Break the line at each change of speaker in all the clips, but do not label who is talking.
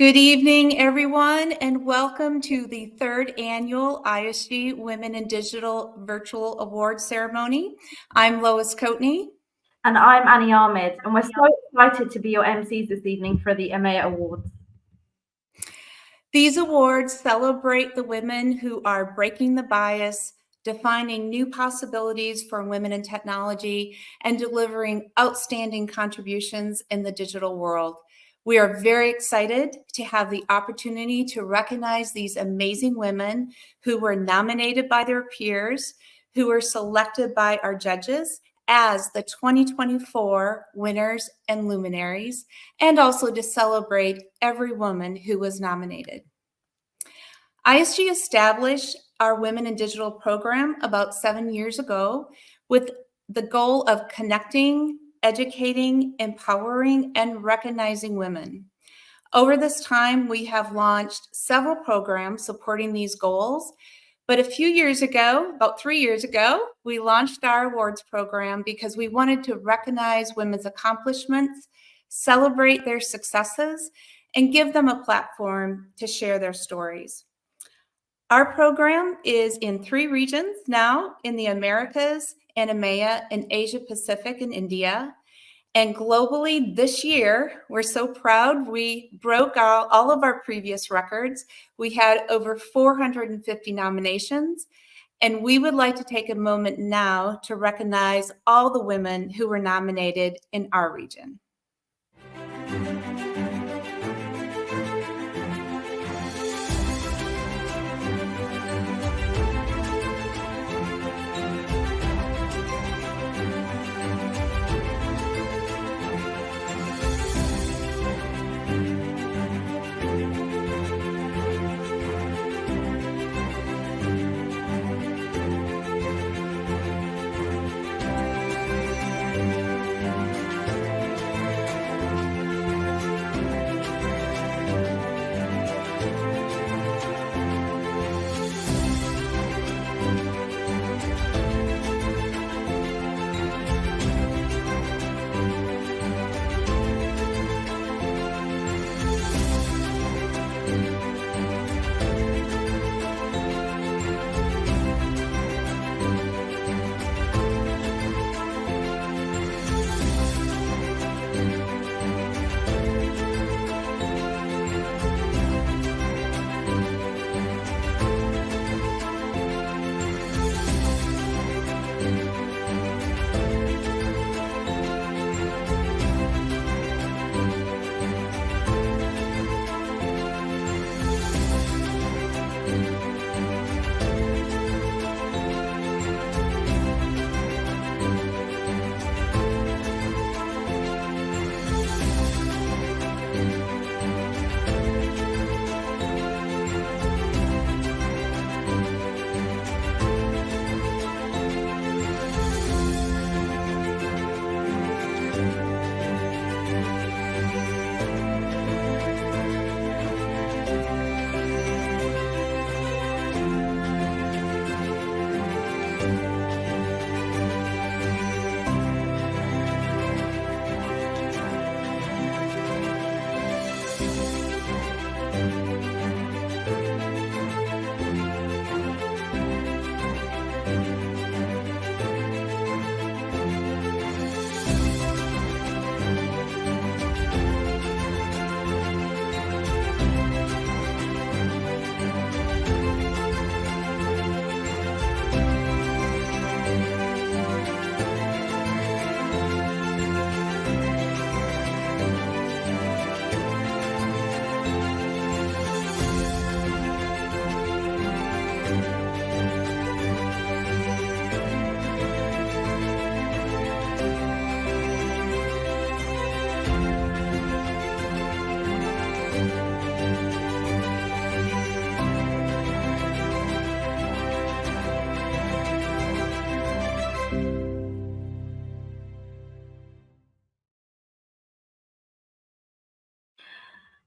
Good evening, everyone, and welcome to the third annual ISG Women in Digital Virtual Awards Ceremony. I'm Lois Coatney.
And I'm Annie Ahmed, and we're so excited to be your MCs this evening for the EMEA Awards.
These awards celebrate the women who are breaking the bias, defining new possibilities for women in technology, and delivering outstanding contributions in the digital world. We are very excited to have the opportunity to recognize these amazing women who were nominated by their peers, who were selected by our judges as the 2024 winners and luminaries, and also to celebrate every woman who was nominated. ISG established our Women in Digital program about 7 years ago with the goal of connecting, educating, empowering, and recognizing women. Over this time, we have launched several programs supporting these goals. But a few years ago, about 3 years ago, we launched our awards program because we wanted to recognize women's accomplishments, celebrate their successes, and give them a platform to share their stories. Our program is in 3 regions now, in the Americas and EMEA, in Asia Pacific and India. And globally this year, we're so proud, we broke all of our previous records. We had over 450 nominations, and we would like to take a moment now to recognize all the women who were nominated in our region.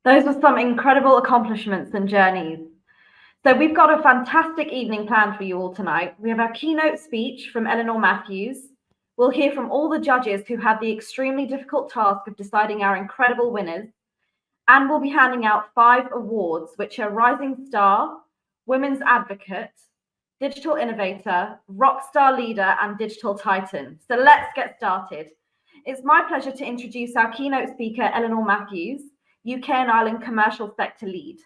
Those were some incredible accomplishments and journeys. So we've got a fantastic evening planned for you all tonight. We have our keynote speech from Eleanor Matthews. We'll hear from all the judges who had the extremely difficult task of deciding our incredible winners. And we'll be handing out 5 awards, which are Rising Star, Women's Advocate, Digital Innovator, Rockstar Leader, and Digital Titan. So let's get started. It's my pleasure to introduce our keynote speaker, Eleanor Matthews, UK and Ireland Commercial Sector Lead.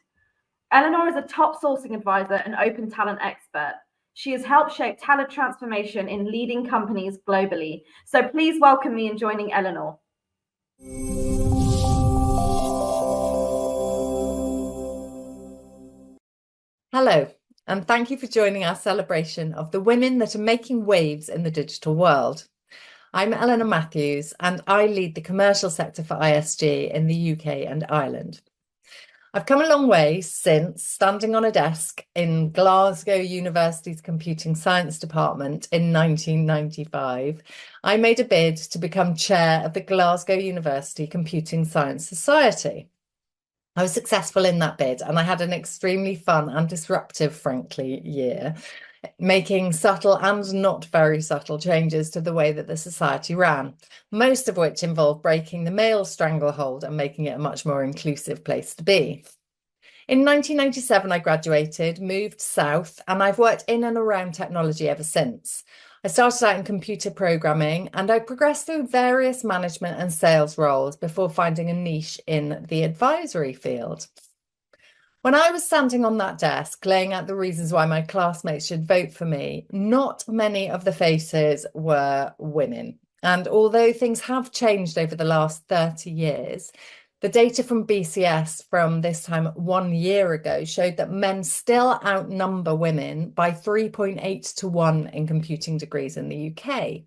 Eleanor is a top sourcing advisor and open talent expert. She has helped shape talent transformation in leading companies globally. So please welcome me in joining Eleanor.
Hello, and thank you for joining our celebration of the women that are making waves in the digital world. I'm Eleanor Matthews, and I lead the commercial sector for ISG in the UK and Ireland. I've come a long way since standing on a desk in Glasgow University's Computing Science Department in 1995. I made a bid to become chair of the Glasgow University Computing Science Society. I was successful in that bid, and I had an extremely fun and disruptive, frankly, year, making subtle and not very subtle changes to the way that the society ran, most of which involved breaking the male stranglehold and making it a much more inclusive place to be. In 1997, I graduated, moved south, and I've worked in and around technology ever since. I started out in computer programming, and I progressed through various management and sales roles before finding a niche in the advisory field. When I was standing on that desk, laying out the reasons why my classmates should vote for me, not many of the faces were women. And although things have changed over the last 30 years, the data from BCS from this time 1 year ago showed that men still outnumber women by 3.8 to 1 in computing degrees in the UK,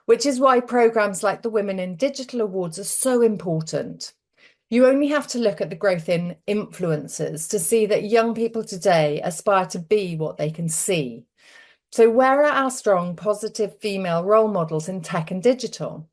which is why programmes like the Women in Digital Awards are so important. You only have to look at the growth in influencers to see that young people today aspire to be what they can see. So where are our strong, positive female role models in tech and digital?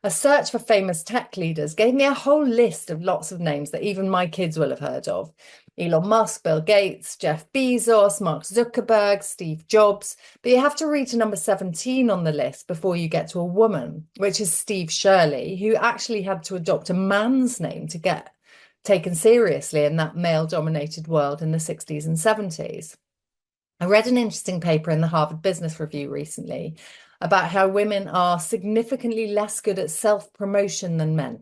A search for famous tech leaders gave me a whole list of lots of names that even my kids will have heard of. Elon Musk, Bill Gates, Jeff Bezos, Mark Zuckerberg, Steve Jobs. But you have to read to number 17 on the list before you get to a woman, which is Steve Shirley, who actually had to adopt a man's name to get taken seriously in that male-dominated world in the 60s and 70s. I read an interesting paper in the Harvard Business Review recently about how women are significantly less good at self-promotion than men.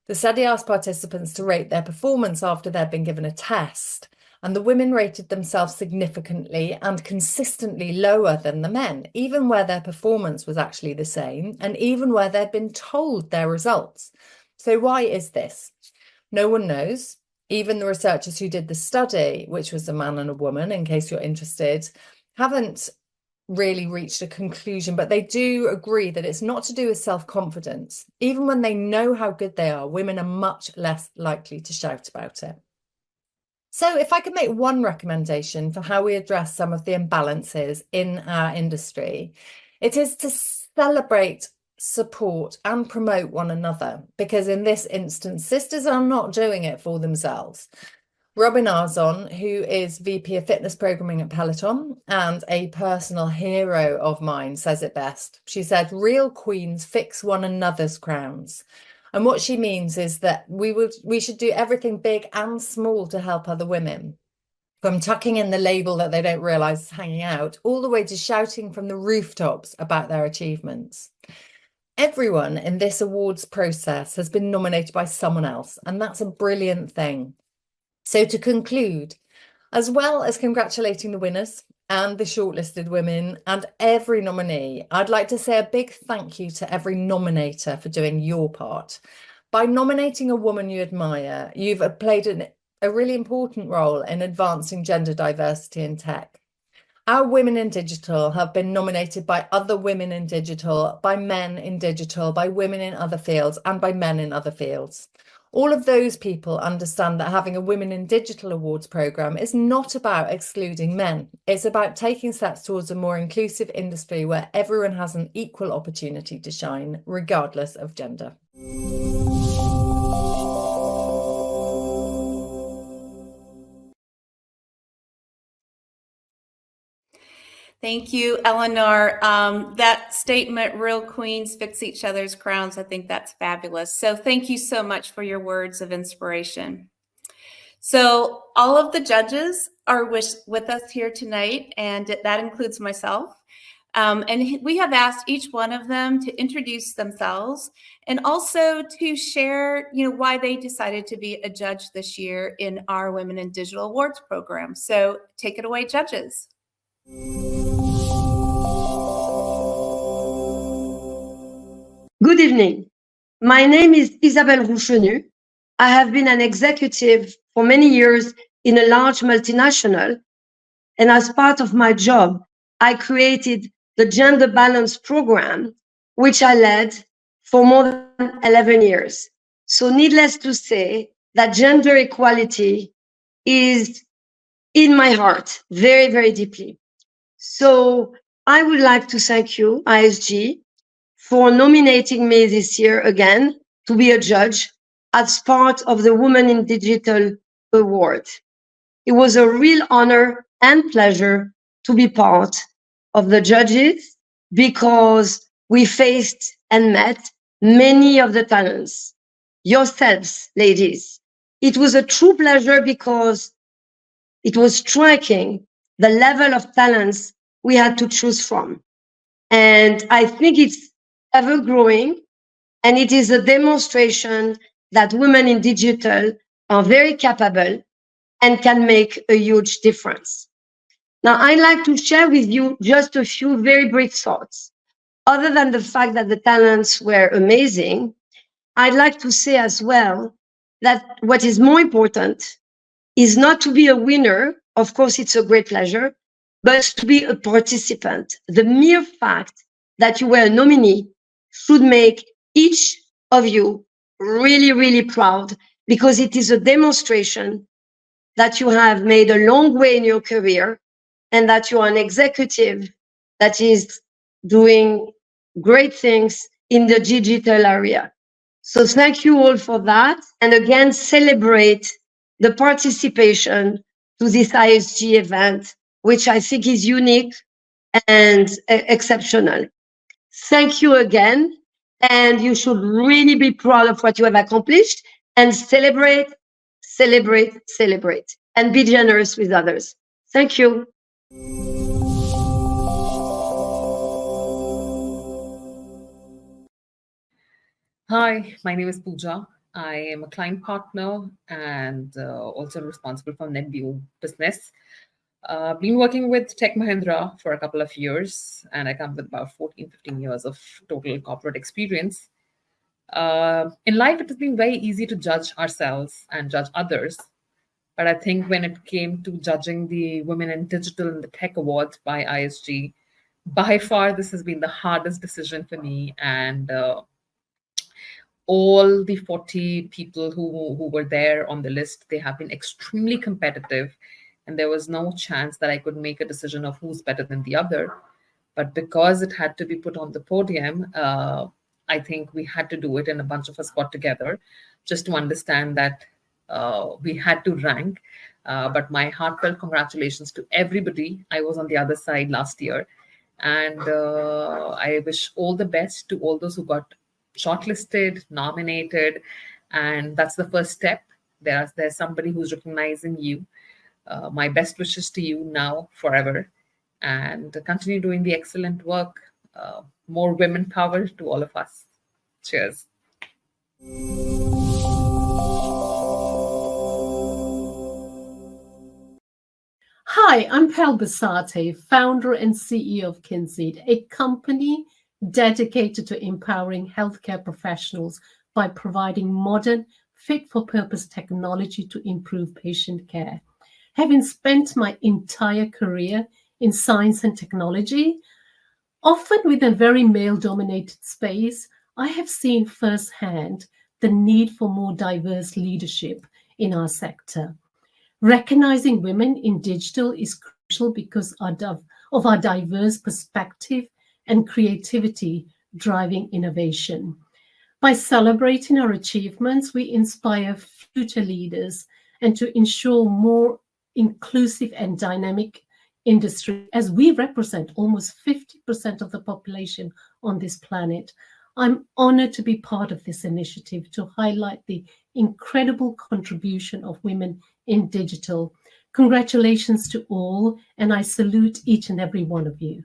The study asked participants to rate their performance after they'd been given a test, and the women rated themselves significantly and consistently lower than the men, even where their performance was actually the same, and even where they'd been told their results. So why is this? No one knows. Even the researchers who did the study, which was a man and a woman, in case you're interested, haven't really reached a conclusion, but they do agree that it's not to do with self-confidence. Even when they know how good they are, women are much less likely to shout about it. So if I could make one recommendation for how we address some of the imbalances in our industry, it is to celebrate, support and promote one another, because in this instance, sisters are not doing it for themselves. Robin Arzon, who is VP of Fitness Programming at Peloton and a personal hero of mine, says it best. She said, "Real queens fix one another's crowns." And what she means is that we should do everything big and small to help other women, from tucking in the label that they don't realise is hanging out, all the way to shouting from the rooftops about their achievements. Everyone in this awards process has been nominated by someone else, and that's a brilliant thing. So to conclude, as well as congratulating the winners and the shortlisted women and every nominee, I'd like to say a big thank you to every nominator for doing your part. By nominating a woman you admire, you've played a really important role in advancing gender diversity in tech. Our Women in Digital have been nominated by other women in digital, by men in digital, by women in other fields, and by men in other fields. All of those people understand that having a Women in Digital Awards programme is not about excluding men. It's about taking steps towards a more inclusive industry where everyone has an equal opportunity to shine, regardless of gender.
Thank you, Eleanor. That statement, real queens fix each other's crowns, I think that's fabulous. So thank you so much for your words of inspiration. So all of the judges are with us here tonight, and that includes myself. And we have asked each one of them to introduce themselves and also to share, why they decided to be a judge this year in our Women in Digital Awards program. So take it away, judges.
Good evening. My name is Isabelle Rouchenu. I have been an executive for many years in a large multinational, and as part of my job, I created the Gender Balance Program, which I led for more than 11 years. So needless to say that gender equality is in my heart very, very deeply. So I would like to thank you, ISG, for nominating me this year again to be a judge as part of the Women in Digital Award. It was a real honor and pleasure to be part of the judges because we faced and met many of the talents. Yourselves, ladies. It was a true pleasure because it was striking the level of talents we had to choose from. And I think it's ever growing, and it is a demonstration that women in digital are very capable and can make a huge difference. Now, I'd like to share with you just a few very brief thoughts. Other than the fact that the talents were amazing, I'd like to say as well that what is more important is not to be a winner. Of course, it's a great pleasure, but to be a participant. The mere fact that you were a nominee should make each of you really, really proud, because it is a demonstration that you have made a long way in your career and that you are an executive that is doing great things in the digital area. So thank you all for that. And again, celebrate the participation to this ISG event, which I think is unique and exceptional. Thank you again. And you should really be proud of what you have accomplished and celebrate, celebrate, celebrate, and be generous with others. Thank you.
Hi, my name is Pooja. I am a client partner and also responsible for NetView business. Been working with Tech Mahindra for a couple of years, and I come with about 14, 15 years of total corporate experience. In life, it has been very easy to judge ourselves and judge others. But I think when it came to judging the Women in Digital and the Tech Awards by ISG, by far, this has been the hardest decision for me. And all the 40 people who were there on the list, they have been extremely competitive. And there was no chance that I could make a decision of who's better than the other. But because it had to be put on the podium, I think we had to do it, and a bunch of us got together just to understand that we had to rank. But my heartfelt congratulations to everybody. I was on the other side last year. And I wish all the best to all those who got shortlisted, nominated. And that's the first step. There's somebody who's recognizing you. My best wishes to you now, forever. And continue doing the excellent work. More women power to all of us. Cheers.
Hi, I'm Pearl Basate, founder and CEO of Kinseed, a company dedicated to empowering healthcare professionals by providing modern, fit-for-purpose technology to improve patient care. Having spent my entire career in science and technology, often within a very male-dominated space, I have seen firsthand the need for more diverse leadership in our sector. Recognizing women in digital is crucial because of our diverse perspective and creativity driving innovation. By celebrating our achievements, we inspire future leaders and to ensure more inclusive and dynamic industry, as we represent almost 50% of the population on this planet. I'm honored to be part of this initiative to highlight the incredible contribution of women in digital. Congratulations to all, and I salute each and every one of you.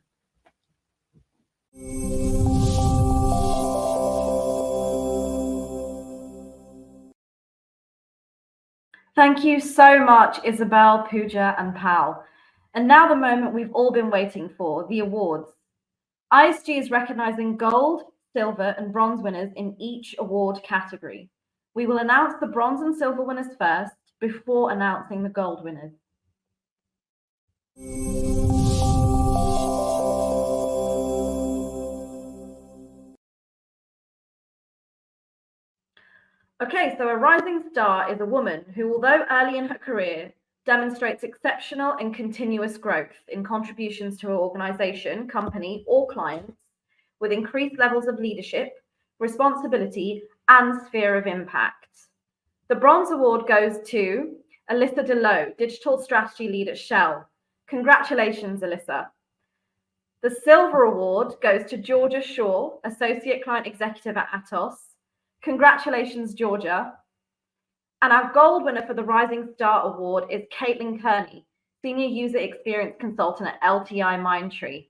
Thank you so much, Isabel, Pooja, and Pal. And now the moment we've all been waiting for, the awards. ISG is recognizing gold, silver, and bronze winners in each award category. We will announce the bronze and silver winners first before announcing the gold winners. Okay, so a rising star is a woman who, although early in her career, demonstrates exceptional and continuous growth in contributions to her organization, company, or clients, with increased levels of leadership, responsibility, and sphere of impact. The bronze award goes to Alyssa DeLoe, Digital Strategy Lead at Shell. Congratulations, Alyssa. The silver award goes to Georgia Shaw, Associate Client Executive at Atos. Congratulations, Georgia. And our gold winner for the Rising Star Award is Caitlin Kearney, Senior User Experience Consultant at LTI Mindtree.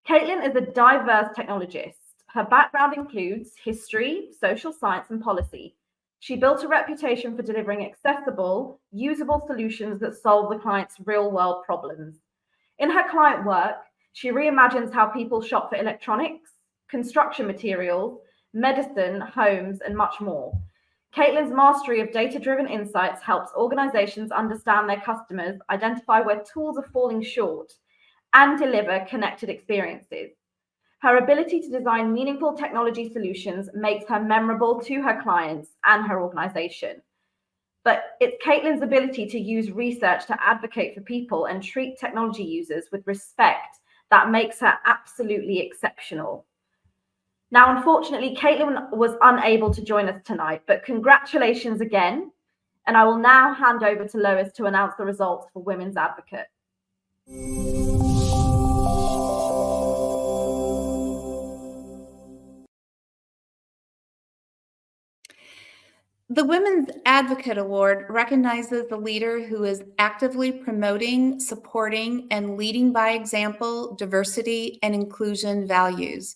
Caitlin is a diverse technologist. Her background includes history, social science, and policy. She built a reputation for delivering accessible, usable solutions that solve the client's real-world problems. In her client work, she reimagines how people shop for electronics, construction materials, medicine, homes, and much more. Caitlin's mastery of data-driven insights helps organizations understand their customers, identify where tools are falling short, and deliver connected experiences. Her ability to design meaningful technology solutions makes her memorable to her clients and her organization. But it's Caitlin's ability to use research to advocate for people and treat technology users with respect that makes her absolutely exceptional. Now, unfortunately, Caitlin was unable to join us tonight, but congratulations again. And I will now hand over to Lois to announce the results for Women's Advocate.
The Women's Advocate Award recognizes the leader who is actively promoting, supporting, and leading by example diversity and inclusion values,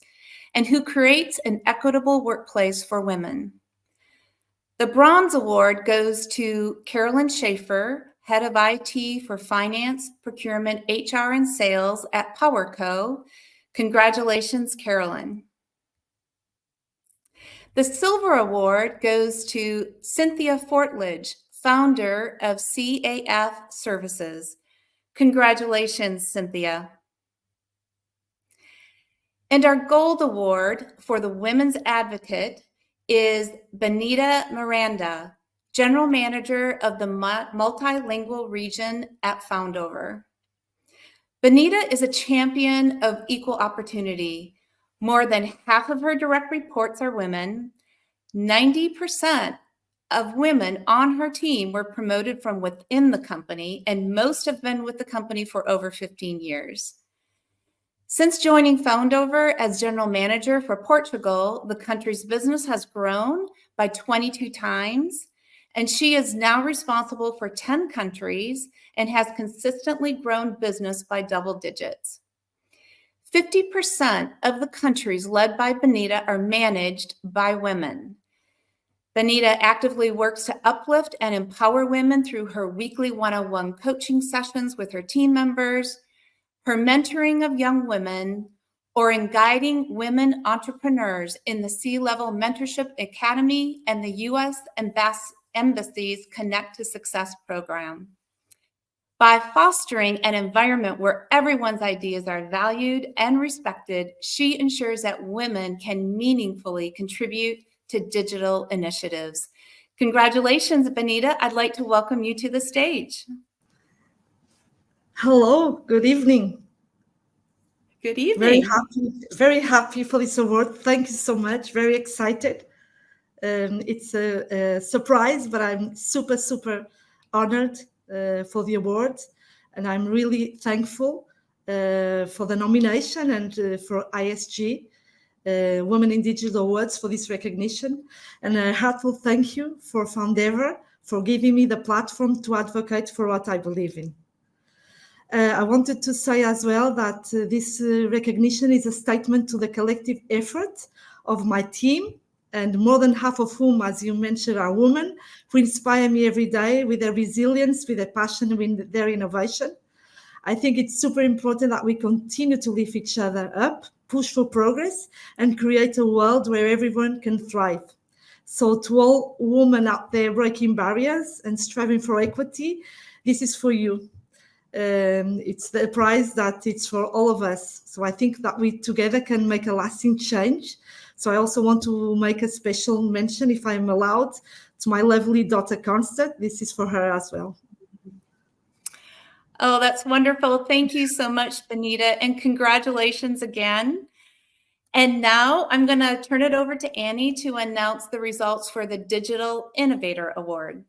and who creates an equitable workplace for women. The Bronze Award goes to Carolyn Schaefer, Head of IT for Finance, Procurement, HR, and Sales at PowerCo. Congratulations, Carolyn. The Silver Award goes to Cynthia Fortledge, founder of CAF Services. Congratulations, Cynthia. And our Gold Award for the Women's Advocate is Benita Miranda, General Manager of the Multilingual Region at Foundover. Benita is a champion of equal opportunity. More than half of her direct reports are women. 90% of women on her team were promoted from within the company, and most have been with the company for over 15 years. Since joining Foundover as general manager for Portugal, the country's business has grown by 22 times, and she is now responsible for 10 countries and has consistently grown business by double digits. 50% of the countries led by Benita are managed by women. Benita actively works to uplift and empower women through her weekly one-on-one coaching sessions with her team members, her mentoring of young women, or in guiding women entrepreneurs in the C-Level Mentorship Academy and the U.S. Embassy's Connect to Success program. By fostering an environment where everyone's ideas are valued and respected, she ensures that women can meaningfully contribute to digital initiatives. Congratulations, Benita. I'd like to welcome you to the stage.
Hello, good evening.
Good evening.
Very happy for this award. Thank you so much. Very excited. It's a surprise, but I'm super honored for the award. And I'm really thankful for the nomination and for ISG Women in Digital Awards for this recognition. And a heartfelt thank you for Foundever for giving me the platform to advocate for what I believe in. I wanted to say as well that this recognition is a statement to the collective effort of my team, and more than half of whom, as you mentioned, are women, who inspire me every day with their resilience, with their passion, with their innovation. I think it's super important that we continue to lift each other up, push for progress, and create a world where everyone can thrive. So to all women out there breaking barriers and striving for equity, this is for you. It's the prize that it's for all of us. So I think that we together can make a lasting change. So I also want to make a special mention, if I'm allowed, to my lovely daughter Constance. This is for her as well.
Oh, that's wonderful. Thank you so much, Benita, and congratulations again. And now I'm going to turn it over to Annie to announce the results for the Digital Innovator Award.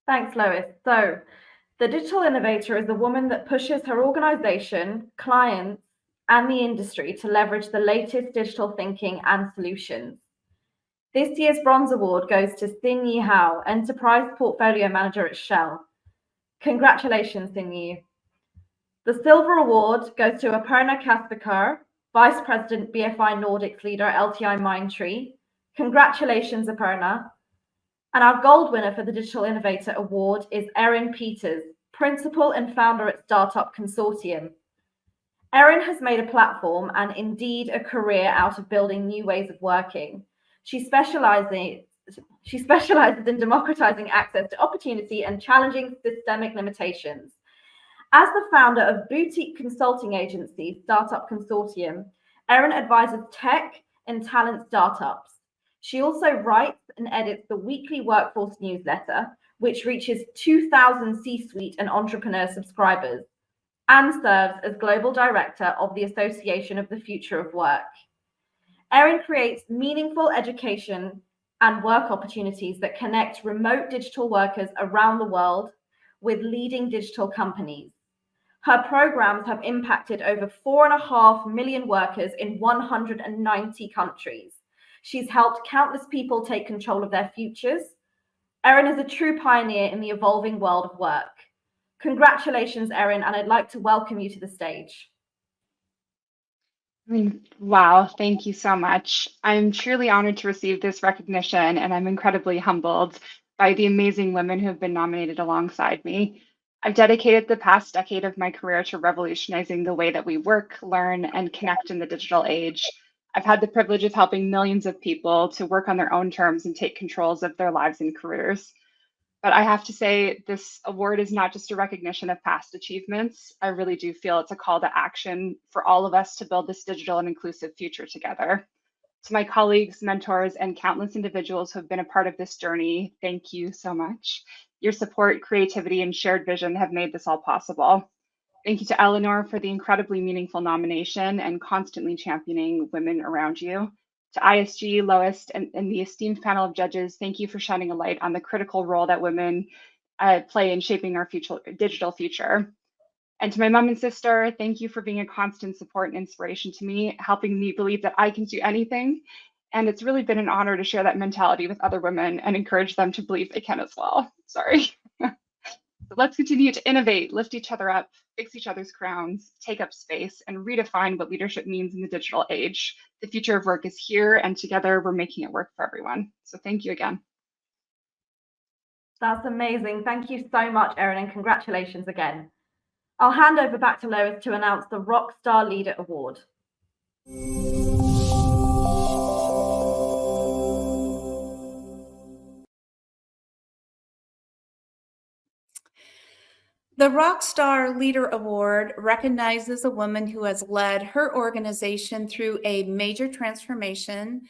Thanks, Lois. So, the digital innovator is a woman that pushes her organization, clients, and the industry to leverage the latest digital thinking and solutions. This year's Bronze Award goes to Xin Yi Hao, Enterprise Portfolio Manager at Shell. Congratulations, Xin Yi. The Silver Award goes to Aparna Kasperkar, Vice President BFI Nordics Leader LTI Mindtree. Congratulations, Aparna. And our gold winner for the Digital Innovator Award is Erin Peters, Principal and Founder at Startup Consortium. Erin has made a platform and indeed a career out of building new ways of working. She specializes in democratizing access to opportunity and challenging systemic limitations. As the founder of boutique consulting agency Startup Consortium, Erin advises tech and talent startups. She also writes and edits the weekly Workforce newsletter, which reaches 2,000 C-suite and entrepreneur subscribers, and serves as Global Director of the Association of the Future of Work. Erin creates meaningful education and work opportunities that connect remote digital workers around the world with leading digital companies. Her programs have impacted over 4.5 million workers in 190 countries. She's helped countless people take control of their futures. Erin is a true pioneer in the evolving world of work. Congratulations, Erin, and I'd like to welcome you to the stage.
Wow, thank you so much. I'm truly honored to receive this recognition, and I'm incredibly humbled by the amazing women who have been nominated alongside me. I've dedicated the past decade of my career to revolutionizing the way that we work, learn, and connect in the digital age. I've had the privilege of helping millions of people to work on their own terms and take controls of their lives and careers. But I have to say, this award is not just a recognition of past achievements. I really do feel it's a call to action for all of us to build this digital and inclusive future together. To my colleagues, mentors, and countless individuals who have been a part of this journey, thank you so much. Your support, creativity, and shared vision have made this all possible. Thank you to Eleanor for the incredibly meaningful nomination and constantly championing women around you. To ISG, Lois, and the esteemed panel of judges, thank you for shining a light on the critical role that women play in shaping our digital future. And to my mom and sister, thank you for being a constant support and inspiration to me, helping me believe that I can do anything. And it's really been an honor to share that mentality with other women and encourage them to believe they can as well. Sorry. So let's continue to innovate, lift each other up, fix each other's crowns, take up space, and redefine what leadership means in the digital age. The future of work is here, and together we're making it work for everyone. So thank you again.
That's amazing. Thank you so much, Erin, and congratulations again. I'll hand over back to Lois to announce the Rockstar Leader Award.
The Rockstar Leader Award recognizes a woman who has led her organization through a major transformation,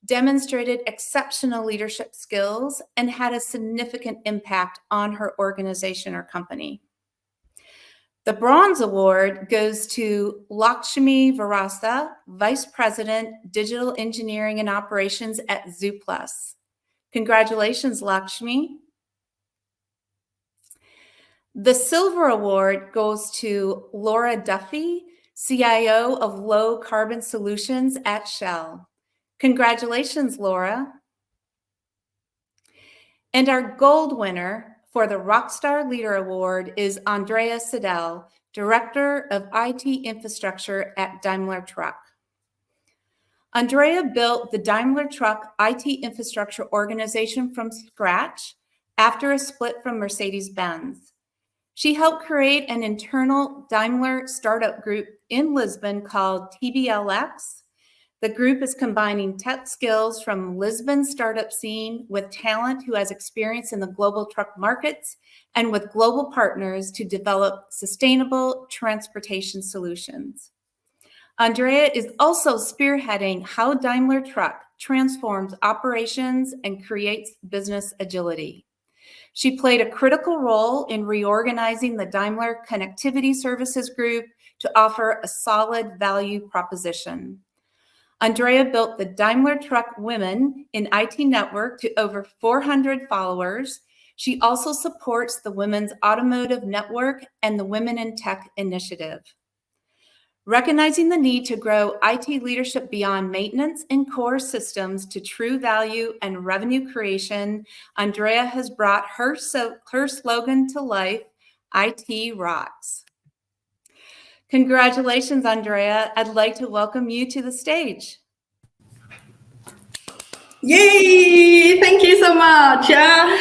demonstrated exceptional leadership skills, and had a significant impact on her organization or company. The Bronze Award goes to Lakshmi Varasa, Vice President, Digital Engineering and Operations at Zooplus. Congratulations, Lakshmi. The Silver Award goes to Laura Duffy, CIO of Low Carbon Solutions at Shell. Congratulations, Laura. And our gold winner for the Rockstar Leader Award is Andrea Siddell, Director of IT Infrastructure at Daimler Truck. Andrea built the Daimler Truck IT infrastructure organization from scratch after a split from Mercedes-Benz. She helped create an internal Daimler startup group in Lisbon called TBLX. The group is combining tech skills from Lisbon's startup scene with talent who has experience in the global truck markets and with global partners to develop sustainable transportation solutions. Andrea is also spearheading how Daimler Truck transforms operations and creates business agility. She played a critical role in reorganizing the Daimler Connectivity Services Group to offer a solid value proposition. Andrea built the Daimler Truck Women in IT network to over 400 followers. She also supports the Women's Automotive Network and the Women in Tech initiative. Recognizing the need to grow IT leadership beyond maintenance and core systems to true value and revenue creation, Andrea has brought her slogan to life, IT rocks. Congratulations, Andrea. I'd like to welcome you to the stage.
Yay! Thank you so much. Yeah,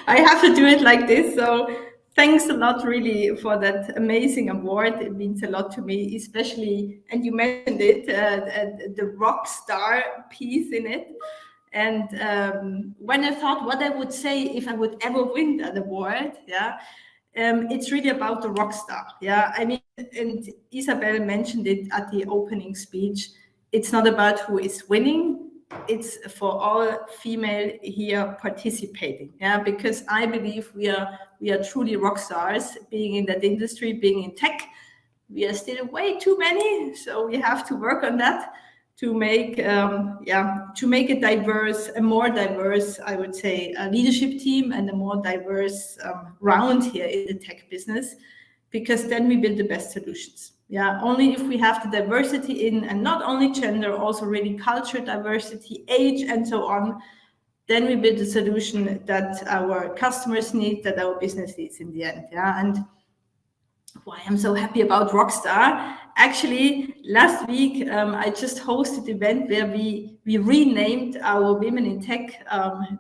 I have to do it like this. So thanks a lot, really, for that amazing award. It means a lot to me, especially, and you mentioned it, the rock star piece in it. And when I thought what I would say if I would ever win that award, yeah, it's really about the rock star. Yeah, I mean, and Isabel mentioned it at the opening speech. It's not about who is winning. It's for all female here participating, yeah, because I believe we are truly rock stars, being in that industry, being in tech. We are still way too many, so we have to work on that to make a diverse, a more diverse, I would say, a leadership team and a more diverse round here in the tech business, because then we build the best solutions. Yeah, only if we have the diversity in, and not only gender, also really culture diversity, age, and so on, then we build a solution that our customers need, that our business needs in the end. Yeah, and why I'm so happy about Rockstar. Actually, last week I just hosted an event where we renamed our Women in Tech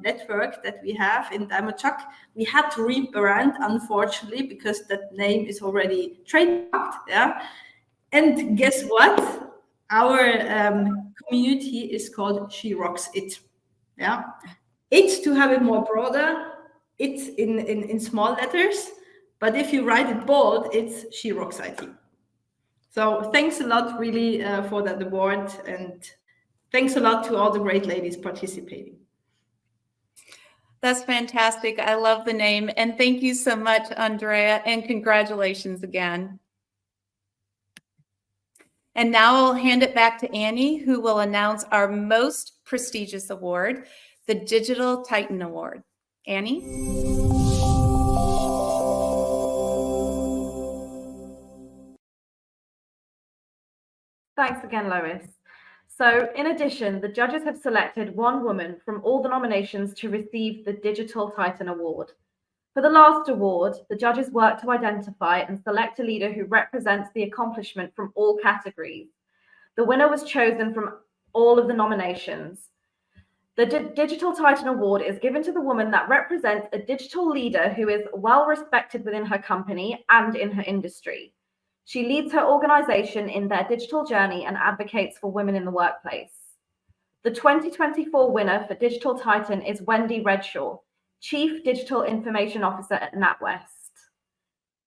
network that we have in Daimler Truck. We had to rebrand, unfortunately, because that name is already trademarked. Yeah, and guess what? Our community is called She Rocks It. Yeah, it's to have it more broader. It's in small letters. But if you write it bold, it's She Rocks IT. So thanks a lot, really, for that award. And thanks a lot to all the great ladies participating.
That's fantastic. I love the name. And thank you so much, Andrea. And congratulations again. And now I'll hand it back to Annie, who will announce our most prestigious award, the Digital Titan Award. Annie?
Thanks again, Lois. So in addition, the judges have selected one woman from all the nominations to receive the Digital Titan Award. For the last award, the judges worked to identify and select a leader who represents the accomplishment from all categories. The winner was chosen from all of the nominations. The Digital Titan Award is given to the woman that represents a digital leader who is well respected within her company and in her industry. She leads her organization in their digital journey and advocates for women in the workplace. The 2024 winner for Digital Titan is Wendy Redshaw, Chief Digital Information Officer at NatWest.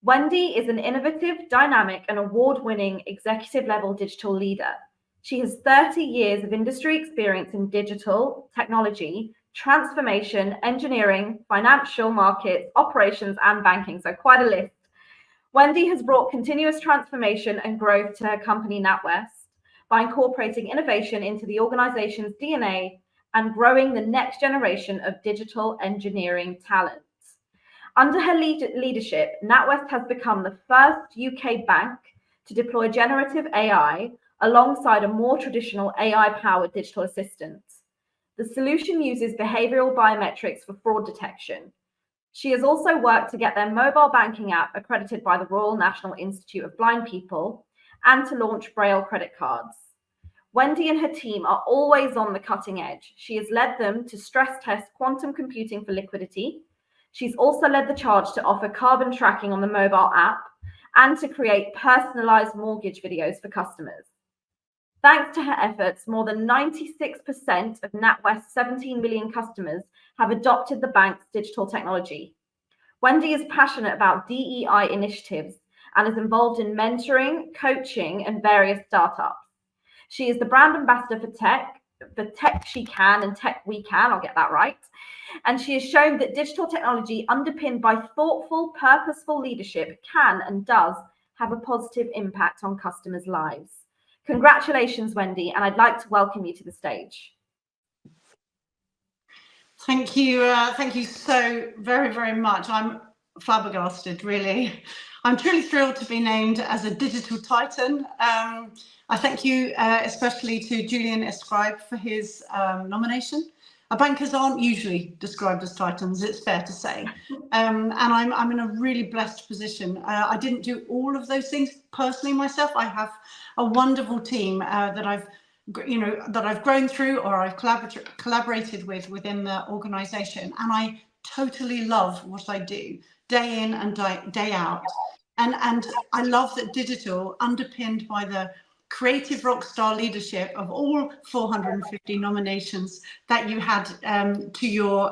Wendy is an innovative, dynamic, and award-winning executive-level digital leader. She has 30 years of industry experience in digital, technology, transformation, engineering, financial markets, operations, and banking, so quite a list. Wendy has brought continuous transformation and growth to her company NatWest by incorporating innovation into the organization's DNA and growing the next generation of digital engineering talent. Under her leadership, NatWest has become the first UK bank to deploy generative AI alongside a more traditional AI-powered digital assistant. The solution uses behavioral biometrics for fraud detection. She has also worked to get their mobile banking app accredited by the Royal National Institute of Blind People and to launch Braille credit cards. Wendy and her team are always on the cutting edge. She has led them to stress test quantum computing for liquidity. She's also led the charge to offer carbon tracking on the mobile app and to create personalized mortgage videos for customers. Thanks to her efforts, more than 96% of NatWest's 17 million customers have adopted the bank's digital technology. Wendy is passionate about DEI initiatives and is involved in mentoring, coaching, and various startups. She is the brand ambassador for Tech She Can and Tech We Can, I'll get that right. And she has shown that digital technology underpinned by thoughtful, purposeful leadership can and does have a positive impact on customers' lives. Congratulations, Wendy, and I'd like to welcome you to the stage.
Thank you so very, very much. I'm flabbergasted, really. I'm truly thrilled to be named as a digital titan. I thank you especially to Julian Escribe for his nomination. Bankers aren't usually described as titans, it's fair to say. And I'm in a really blessed position. I didn't do all of those things personally myself. I have a wonderful team that I've grown through or I've collaborated with within the organization, and I totally love what I do day in and day out. And I love that digital, underpinned by the creative rockstar leadership of all 450 nominations that you had to your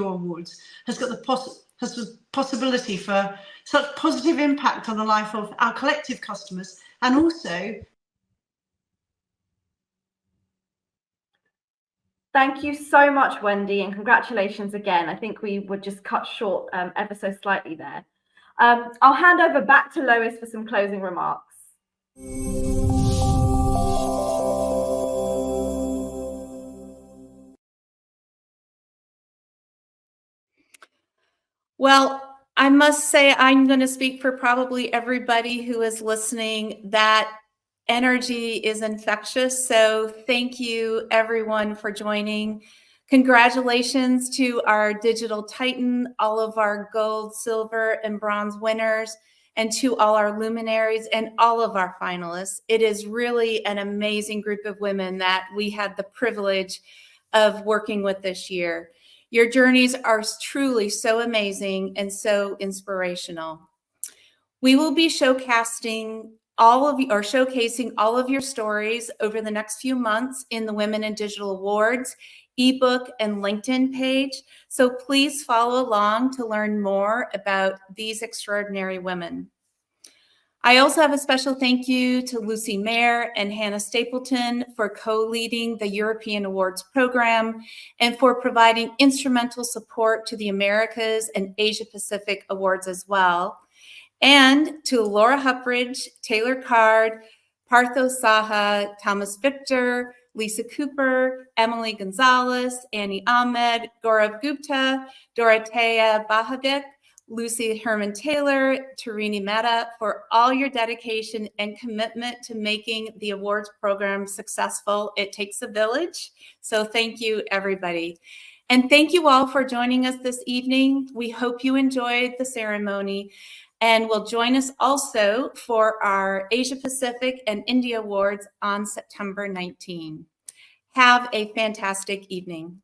awards, has got the possibility for such positive impact on the life of our collective customers, and also.
Thank you so much, Wendy, and congratulations again. I think we were just cut short ever so slightly there. I'll hand over back to Lois for some closing remarks.
Well, I must say I'm going to speak for probably everybody who is listening that energy is infectious. So thank you everyone for joining. Congratulations to our digital titan, all of our gold, silver, and bronze winners, and to all our luminaries and all of our finalists. It is really an amazing group of women that we had the privilege of working with this year. Your journeys are truly so amazing and so inspirational. We will be showcasing all of your stories over the next few months in the Women in Digital Awards ebook and LinkedIn page. So please follow along to learn more about these extraordinary women. I also have a special thank you to Lucy Mayer and Hannah Stapleton for co-leading the European Awards program and for providing instrumental support to the Americas and Asia Pacific Awards as well. And to Laura Huppridge, Taylor Card, Partho Saha, Thomas Victor, Lisa Cooper, Emily Gonzalez, Annie Ahmed, Gaurav Gupta, Dorothea Bahavik, Lucy Herman Taylor, Tarini Mehta, for all your dedication and commitment to making the awards program successful. It takes a village. So thank you, everybody. And thank you all for joining us this evening. We hope you enjoyed the ceremony and will join us also for our Asia Pacific and India Awards on September 19. Have a fantastic evening.